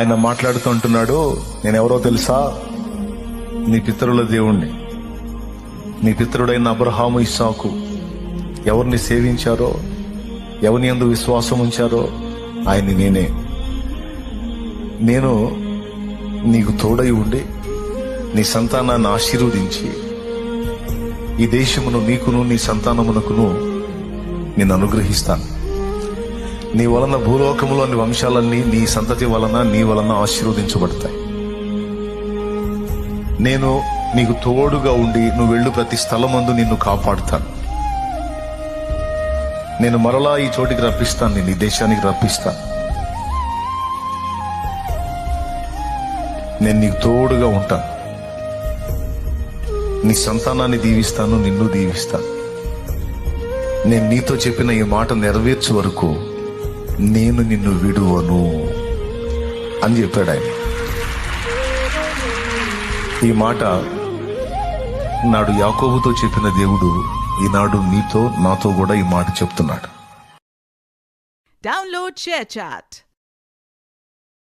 ఆయన మాట్లాడుతూ అంటున్నాడు, నేనెవరో తెలుసా? నీ పితరుల దేవుణ్ణి. నీ పితరుడైన అబ్రహాము, ఇస్సాకు ఎవరిని సేవించారో, ఎవరిని యందు విశ్వాసం ఉంచారో ఆయన్ని నేనే. నేను నీకు తోడై ఉండి నీ సంతానాన్ని ఆశీర్వదించి ఈ దేశమును నీకును నీ సంతానమునకును నేను అనుగ్రహిస్తాను. నీ వలన భూలోకములోని వంశాలన్నీ నీ సంతతి వలన నీ వలన ఆశీర్వదించబడతాయి. నేను నీకు తోడుగా ఉండి నువ్వు వెళ్ళు ప్రతి స్థలమందు నిన్ను కాపాడుతాను. నేను మరలా ఈ చోటికి రప్పిస్తాను, నేను ఈ దేశానికి రప్పిస్తాను. నేను నీకు తోడుగా ఉంటాను. నీ సంతానాన్ని దీవిస్తాను, నిన్ను దీవిస్తాను. నేను నీతో చెప్పిన ఈ మాట నెరవేర్చే వరకు నేను నిన్ను విడువను అని చెప్పాడు ఆయన. ఈ మాట నాడు యాకోబుతో చెప్పిన దేవుడు ఈనాడు నీతో నాతో కూడా ఈ మాట చెప్తున్నాడు. Download ShareChat.